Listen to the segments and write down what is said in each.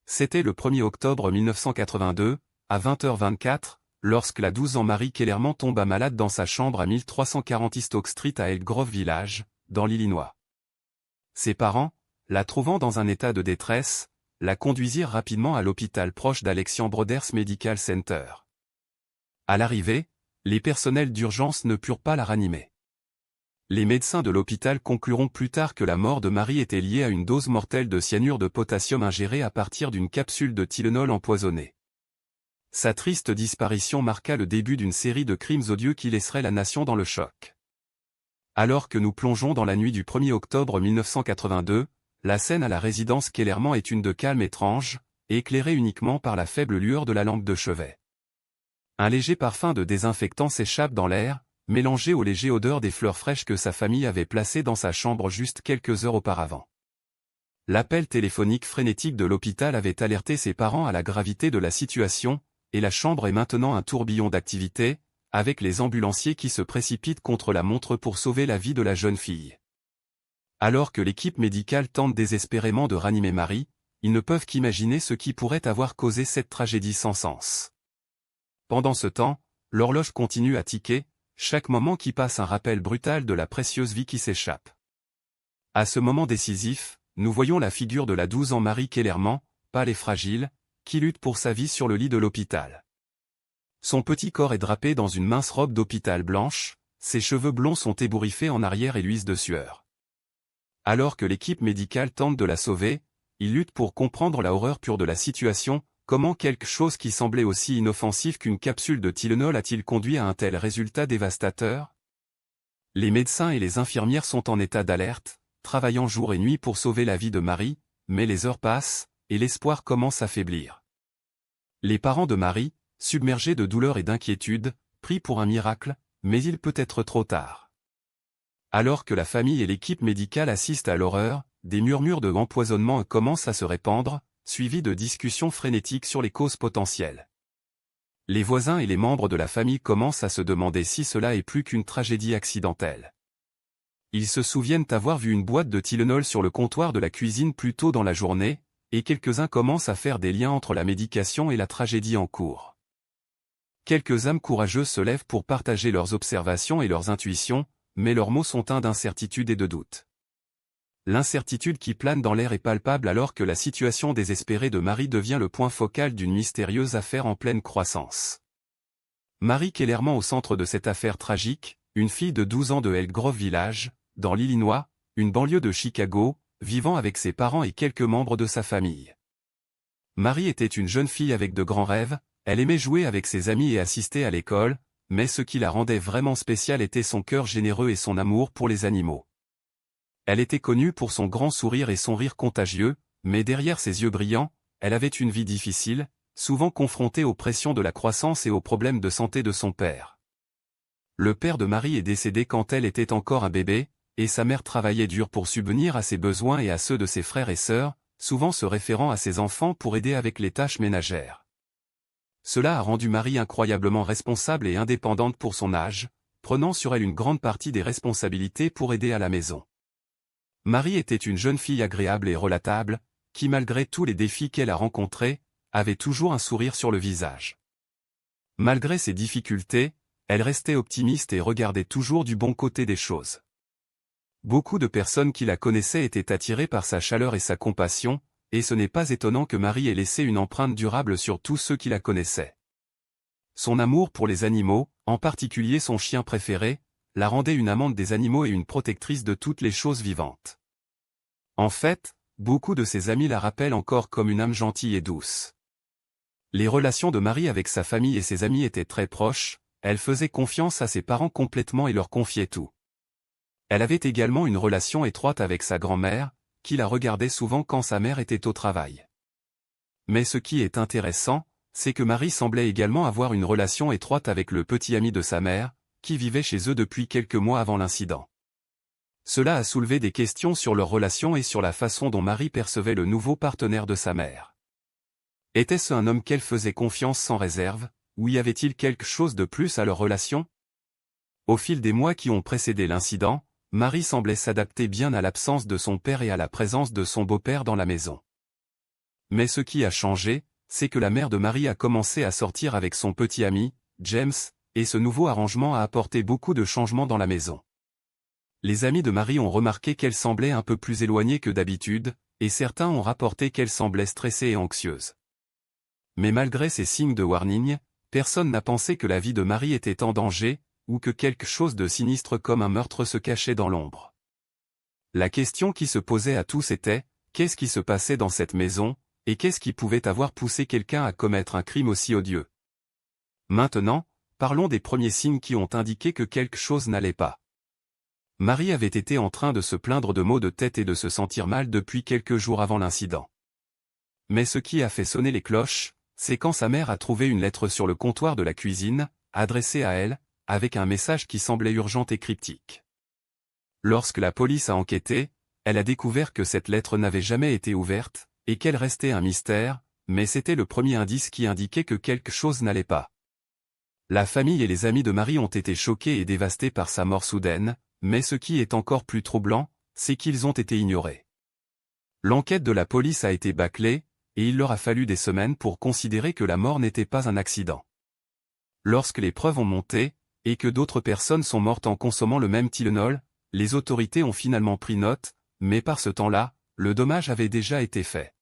C'était le 1er octobre 1982, à 20h24, lorsque la 12 ans Marie Kellerman tomba malade dans sa chambre à 1340 East Oak Street à Elk Grove Village, dans l'Illinois. Ses parents, la trouvant dans un état de détresse, la conduisirent rapidement à l'hôpital proche d'Alexian Brothers Medical Center. À l'arrivée, les personnels d'urgence ne purent pas la ranimer. Les médecins de l'hôpital concluront plus tard que la mort de Marie était liée à une dose mortelle de cyanure de potassium ingérée à partir d'une capsule de Tylenol empoisonnée. Sa triste disparition marqua le début d'une série de crimes odieux qui laisseraient la nation dans le choc. Alors que nous plongeons dans la nuit du 1er octobre 1982, la scène à la résidence Kellerman est une de calme étrange, éclairée uniquement par la faible lueur de la lampe de chevet. Un léger parfum de désinfectant s'échappe dans l'air, mélangé aux légères odeurs des fleurs fraîches que sa famille avait placées dans sa chambre juste quelques heures auparavant. L'appel téléphonique frénétique de l'hôpital avait alerté ses parents à la gravité de la situation, et la chambre est maintenant un tourbillon d'activité, avec les ambulanciers qui se précipitent contre la montre pour sauver la vie de la jeune fille. Alors que l'équipe médicale tente désespérément de ranimer Marie, ils ne peuvent qu'imaginer ce qui pourrait avoir causé cette tragédie sans sens. Pendant ce temps, l'horloge continue à ticker, chaque moment qui passe un rappel brutal de la précieuse vie qui s'échappe. À ce moment décisif, nous voyons la figure de la 12 ans Marie Kellerman, pâle et fragile, qui lutte pour sa vie sur le lit de l'hôpital. Son petit corps est drapé dans une mince robe d'hôpital blanche, ses cheveux blonds sont ébouriffés en arrière et luisent de sueur. Alors que l'équipe médicale tente de la sauver, il lutte pour comprendre la horreur pure de la situation. Comment quelque chose qui semblait aussi inoffensif qu'une capsule de Tylenol a-t-il conduit à un tel résultat dévastateur? Les médecins et les infirmières sont en état d'alerte, travaillant jour et nuit pour sauver la vie de Marie, mais les heures passent, et l'espoir commence à faiblir. Les parents de Marie, submergés de douleur et d'inquiétude, prient pour un miracle, mais il peut être trop tard. Alors que la famille et l'équipe médicale assistent à l'horreur, des murmures de empoisonnement commencent à se répandre, suivi de discussions frénétiques sur les causes potentielles. Les voisins et les membres de la famille commencent à se demander si cela est plus qu'une tragédie accidentelle. Ils se souviennent avoir vu une boîte de Tylenol sur le comptoir de la cuisine plus tôt dans la journée, et quelques-uns commencent à faire des liens entre la médication et la tragédie en cours. Quelques âmes courageuses se lèvent pour partager leurs observations et leurs intuitions, mais leurs mots sont teints d'incertitude et de doute. L'incertitude qui plane dans l'air est palpable alors que la situation désespérée de Marie devient le point focal d'une mystérieuse affaire en pleine croissance. Marie Kellerman au centre de cette affaire tragique, une fille de 12 ans de Elk Grove Village, dans l'Illinois, une banlieue de Chicago, vivant avec ses parents et quelques membres de sa famille. Marie était une jeune fille avec de grands rêves, elle aimait jouer avec ses amis et assister à l'école, mais ce qui la rendait vraiment spéciale était son cœur généreux et son amour pour les animaux. Elle était connue pour son grand sourire et son rire contagieux, mais derrière ses yeux brillants, elle avait une vie difficile, souvent confrontée aux pressions de la croissance et aux problèmes de santé de son père. Le père de Marie est décédé quand elle était encore un bébé, et sa mère travaillait dur pour subvenir à ses besoins et à ceux de ses frères et sœurs, souvent se référant à ses enfants pour aider avec les tâches ménagères. Cela a rendu Marie incroyablement responsable et indépendante pour son âge, prenant sur elle une grande partie des responsabilités pour aider à la maison. Marie était une jeune fille agréable et relatable, qui malgré tous les défis qu'elle a rencontrés, avait toujours un sourire sur le visage. Malgré ses difficultés, elle restait optimiste et regardait toujours du bon côté des choses. Beaucoup de personnes qui la connaissaient étaient attirées par sa chaleur et sa compassion, et ce n'est pas étonnant que Marie ait laissé une empreinte durable sur tous ceux qui la connaissaient. Son amour pour les animaux, en particulier son chien préféré, la rendait une amante des animaux et une protectrice de toutes les choses vivantes. En fait, beaucoup de ses amis la rappellent encore comme une âme gentille et douce. Les relations de Marie avec sa famille et ses amis étaient très proches, elle faisait confiance à ses parents complètement et leur confiait tout. Elle avait également une relation étroite avec sa grand-mère, qui la regardait souvent quand sa mère était au travail. Mais ce qui est intéressant, c'est que Marie semblait également avoir une relation étroite avec le petit ami de sa mère, qui vivait chez eux depuis quelques mois avant l'incident. Cela a soulevé des questions sur leur relation et sur la façon dont Marie percevait le nouveau partenaire de sa mère. Était-ce un homme qu'elle faisait confiance sans réserve, ou y avait-il quelque chose de plus à leur relation? Au fil des mois qui ont précédé l'incident, Marie semblait s'adapter bien à l'absence de son père et à la présence de son beau-père dans la maison. Mais ce qui a changé, c'est que la mère de Marie a commencé à sortir avec son petit ami, James, et ce nouveau arrangement a apporté beaucoup de changements dans la maison. Les amis de Marie ont remarqué qu'elle semblait un peu plus éloignée que d'habitude, et certains ont rapporté qu'elle semblait stressée et anxieuse. Mais malgré ces signes de warning, personne n'a pensé que la vie de Marie était en danger, ou que quelque chose de sinistre comme un meurtre se cachait dans l'ombre. La question qui se posait à tous était, qu'est-ce qui se passait dans cette maison, et qu'est-ce qui pouvait avoir poussé quelqu'un à commettre un crime aussi odieux? Maintenant, parlons des premiers signes qui ont indiqué que quelque chose n'allait pas. Marie avait été en train de se plaindre de maux de tête et de se sentir mal depuis quelques jours avant l'incident. Mais ce qui a fait sonner les cloches, c'est quand sa mère a trouvé une lettre sur le comptoir de la cuisine, adressée à elle, avec un message qui semblait urgent et cryptique. Lorsque la police a enquêté, elle a découvert que cette lettre n'avait jamais été ouverte, et qu'elle restait un mystère, mais c'était le premier indice qui indiquait que quelque chose n'allait pas. La famille et les amis de Marie ont été choqués et dévastés par sa mort soudaine, mais ce qui est encore plus troublant, c'est qu'ils ont été ignorés. L'enquête de la police a été bâclée, et il leur a fallu des semaines pour considérer que la mort n'était pas un accident. Lorsque les preuves ont monté, et que d'autres personnes sont mortes en consommant le même Tylenol, les autorités ont finalement pris note, mais par ce temps-là, le dommage avait déjà été fait.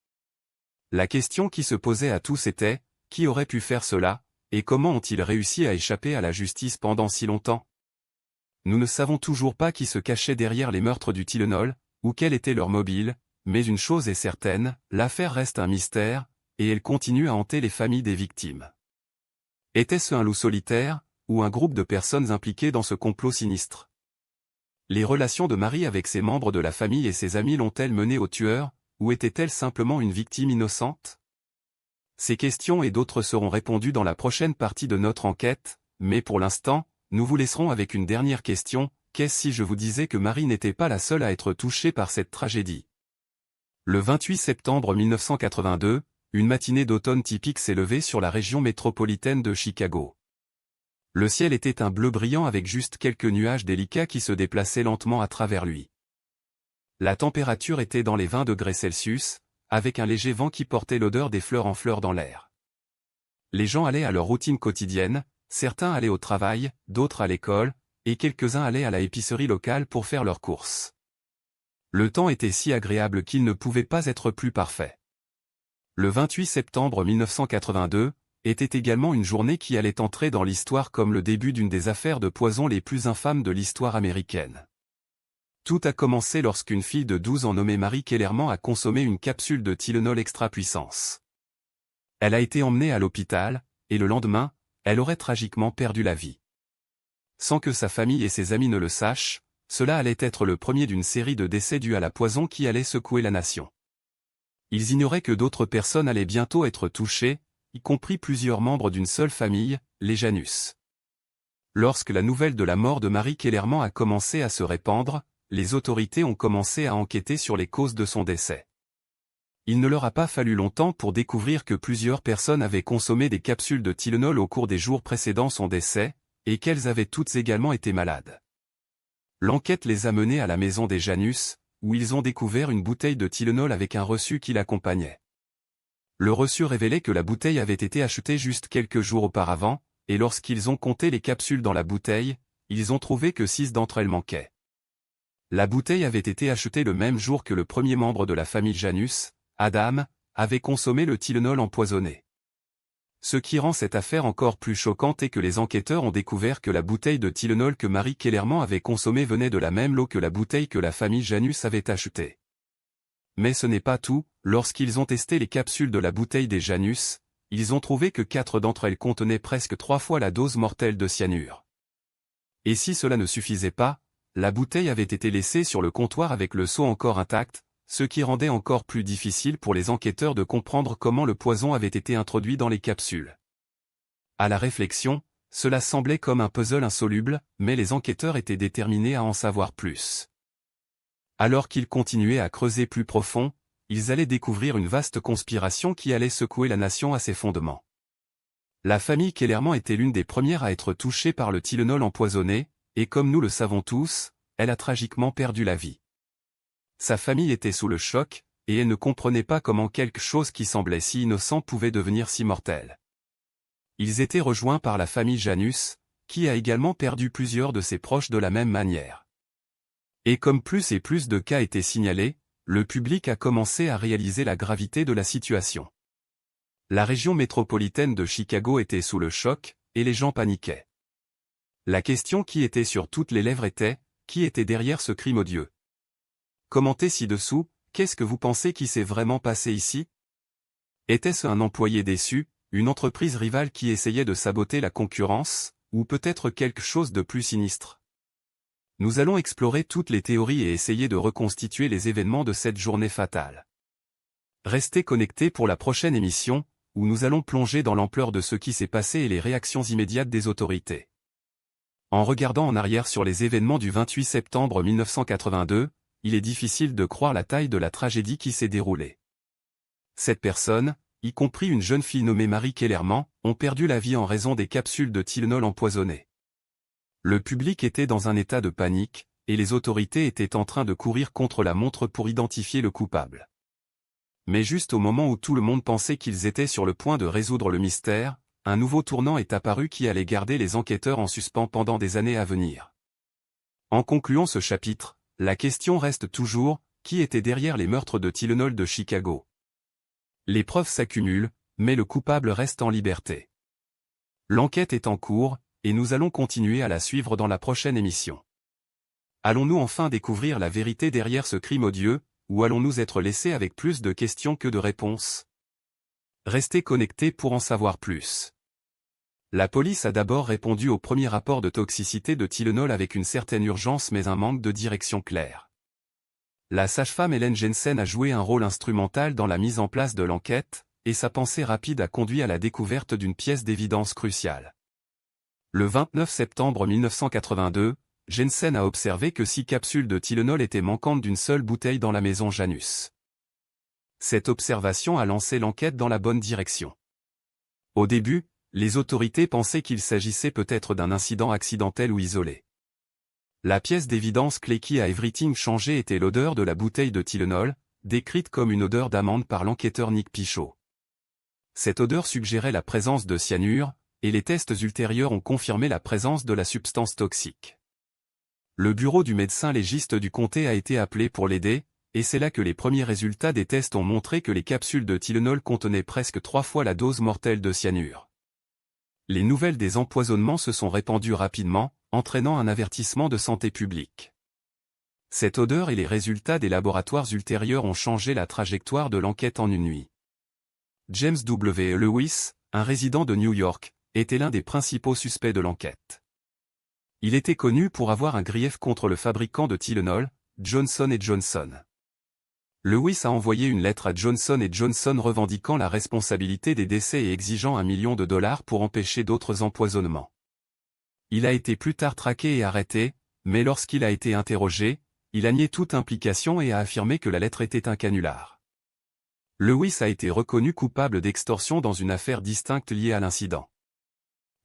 La question qui se posait à tous était, qui aurait pu faire cela, et comment ont-ils réussi à échapper à la justice pendant si longtemps? Nous ne savons toujours pas qui se cachait derrière les meurtres du Tylenol, ou quel était leur mobile, mais une chose est certaine, l'affaire reste un mystère, et elle continue à hanter les familles des victimes. Était-ce un loup solitaire, ou un groupe de personnes impliquées dans ce complot sinistre? Les relations de Marie avec ses membres de la famille et ses amis l'ont-elles menée au tueur, ou était-elle simplement une victime innocente? Ces questions et d'autres seront répondues dans la prochaine partie de notre enquête, mais pour l'instant, nous vous laisserons avec une dernière question, qu'est-ce si je vous disais que Marie n'était pas la seule à être touchée par cette tragédie? Le 28 septembre 1982, une matinée d'automne typique s'est levée sur la région métropolitaine de Chicago. Le ciel était un bleu brillant avec juste quelques nuages délicats qui se déplaçaient lentement à travers lui. La température était dans les 20 degrés Celsius, avec un léger vent qui portait l'odeur des fleurs en fleurs dans l'air. Les gens allaient à leur routine quotidienne, certains allaient au travail, d'autres à l'école, et quelques-uns allaient à la épicerie locale pour faire leurs courses. Le temps était si agréable qu'il ne pouvait pas être plus parfait. Le 28 septembre 1982 était également une journée qui allait entrer dans l'histoire comme le début d'une des affaires de poison les plus infâmes de l'histoire américaine. Tout a commencé lorsqu'une fille de 12 ans nommée Marie Kellerman a consommé une capsule de Tylenol extra puissance. Elle a été emmenée à l'hôpital, et le lendemain, elle aurait tragiquement perdu la vie. Sans que sa famille et ses amis ne le sachent, cela allait être le premier d'une série de décès dus à la poison qui allait secouer la nation. Ils ignoraient que d'autres personnes allaient bientôt être touchées, y compris plusieurs membres d'une seule famille, les Janus. Lorsque la nouvelle de la mort de Marie Kellerman a commencé à se répandre, les autorités ont commencé à enquêter sur les causes de son décès. Il ne leur a pas fallu longtemps pour découvrir que plusieurs personnes avaient consommé des capsules de Tylenol au cours des jours précédant son décès, et qu'elles avaient toutes également été malades. L'enquête les a menés à la maison des Janus, où ils ont découvert une bouteille de Tylenol avec un reçu qui l'accompagnait. Le reçu révélait que la bouteille avait été achetée juste quelques jours auparavant, et lorsqu'ils ont compté les capsules dans la bouteille, ils ont trouvé que 6 d'entre elles manquaient. La bouteille avait été achetée le même jour que le premier membre de la famille Janus, Adam, avait consommé le Tylenol empoisonné. Ce qui rend cette affaire encore plus choquante est que les enquêteurs ont découvert que la bouteille de Tylenol que Marie Kellerman avait consommée venait de la même lot que la bouteille que la famille Janus avait achetée. Mais ce n'est pas tout, lorsqu'ils ont testé les capsules de la bouteille des Janus, ils ont trouvé que 4 d'entre elles contenaient presque 3 fois la dose mortelle de cyanure. Et si cela ne suffisait pas, la bouteille avait été laissée sur le comptoir avec le seau encore intact, ce qui rendait encore plus difficile pour les enquêteurs de comprendre comment le poison avait été introduit dans les capsules. À la réflexion, cela semblait comme un puzzle insoluble, mais les enquêteurs étaient déterminés à en savoir plus. Alors qu'ils continuaient à creuser plus profond, ils allaient découvrir une vaste conspiration qui allait secouer la nation à ses fondements. La famille Kellerman était l'une des premières à être touchée par le Tylenol empoisonné, et comme nous le savons tous, elle a tragiquement perdu la vie. Sa famille était sous le choc, et elle ne comprenait pas comment quelque chose qui semblait si innocent pouvait devenir si mortel. Ils étaient rejoints par la famille Janus, qui a également perdu plusieurs de ses proches de la même manière. Et comme plus et plus de cas étaient signalés, le public a commencé à réaliser la gravité de la situation. La région métropolitaine de Chicago était sous le choc, et les gens paniquaient. La question qui était sur toutes les lèvres était, qui était derrière ce crime odieux? Commentez ci-dessous, qu'est-ce que vous pensez qui s'est vraiment passé ici? Était-ce un employé déçu, une entreprise rivale qui essayait de saboter la concurrence, ou peut-être quelque chose de plus sinistre? Nous allons explorer toutes les théories et essayer de reconstituer les événements de cette journée fatale. Restez connectés pour la prochaine émission, où nous allons plonger dans l'ampleur de ce qui s'est passé et les réactions immédiates des autorités. En regardant en arrière sur les événements du 28 septembre 1982, il est difficile de croire la taille de la tragédie qui s'est déroulée. 7 personnes, y compris une jeune fille nommée Mary Kellerman, ont perdu la vie en raison des capsules de Tylenol empoisonnées. Le public était dans un état de panique, et les autorités étaient en train de courir contre la montre pour identifier le coupable. Mais juste au moment où tout le monde pensait qu'ils étaient sur le point de résoudre le mystère, un nouveau tournant est apparu qui allait garder les enquêteurs en suspens pendant des années à venir. En concluant ce chapitre, la question reste toujours, qui était derrière les meurtres de Tylenol de Chicago? Les preuves s'accumulent, mais le coupable reste en liberté. L'enquête est en cours, et nous allons continuer à la suivre dans la prochaine émission. Allons-nous enfin découvrir la vérité derrière ce crime odieux, ou allons-nous être laissés avec plus de questions que de réponses? Restez connectés pour en savoir plus. La police a d'abord répondu au premier rapport de toxicité de Tylenol avec une certaine urgence mais un manque de direction claire. La sage-femme Ellen Jensen a joué un rôle instrumental dans la mise en place de l'enquête, et sa pensée rapide a conduit à la découverte d'une pièce d'évidence cruciale. Le 29 septembre 1982, Jensen a observé que 6 capsules de Tylenol étaient manquantes d'une seule bouteille dans la maison Janus. Cette observation a lancé l'enquête dans la bonne direction. Au début, les autorités pensaient qu'il s'agissait peut-être d'un incident accidentel ou isolé. La pièce d'évidence clé qui a everything changé était l'odeur de la bouteille de Tylenol, décrite comme une odeur d'amande par l'enquêteur Nick Pichot. Cette odeur suggérait la présence de cyanure, et les tests ultérieurs ont confirmé la présence de la substance toxique. Le bureau du médecin légiste du comté a été appelé pour l'aider, et c'est là que les premiers résultats des tests ont montré que les capsules de Tylenol contenaient presque 3 fois la dose mortelle de cyanure. Les nouvelles des empoisonnements se sont répandues rapidement, entraînant un avertissement de santé publique. Cette odeur et les résultats des laboratoires ultérieurs ont changé la trajectoire de l'enquête en une nuit. James W. Lewis, un résident de New York, était l'un des principaux suspects de l'enquête. Il était connu pour avoir un grief contre le fabricant de Tylenol, Johnson & Johnson. Lewis a envoyé une lettre à Johnson & Johnson revendiquant la responsabilité des décès et exigeant $1 million pour empêcher d'autres empoisonnements. Il a été plus tard traqué et arrêté, mais lorsqu'il a été interrogé, il a nié toute implication et a affirmé que la lettre était un canular. Lewis a été reconnu coupable d'extorsion dans une affaire distincte liée à l'incident.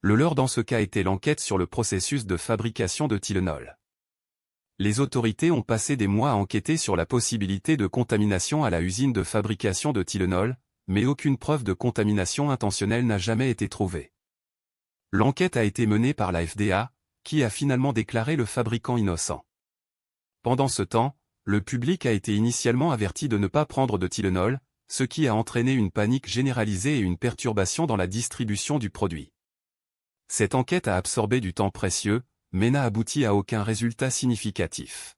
Le leur dans ce cas était l'enquête sur le processus de fabrication de Tylenol. Les autorités ont passé des mois à enquêter sur la possibilité de contamination à la usine de fabrication de Tylenol, mais aucune preuve de contamination intentionnelle n'a jamais été trouvée. L'enquête a été menée par la FDA, qui a finalement déclaré le fabricant innocent. Pendant ce temps, le public a été initialement averti de ne pas prendre de Tylenol, ce qui a entraîné une panique généralisée et une perturbation dans la distribution du produit. Cette enquête a absorbé du temps précieux, mais n'a abouti à aucun résultat significatif.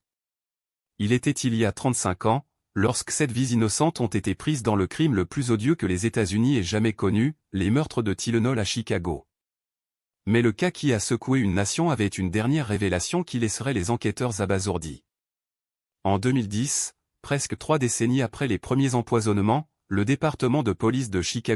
Il était il y a 35 ans, lorsque 7 vies innocentes ont été prises dans le crime le plus odieux que les États-Unis aient jamais connu, les meurtres de Tylenol à Chicago. Mais le cas qui a secoué une nation avait une dernière révélation qui laisserait les enquêteurs abasourdis. En 2010, presque 3 décennies après les premiers empoisonnements, le département de police de Chicago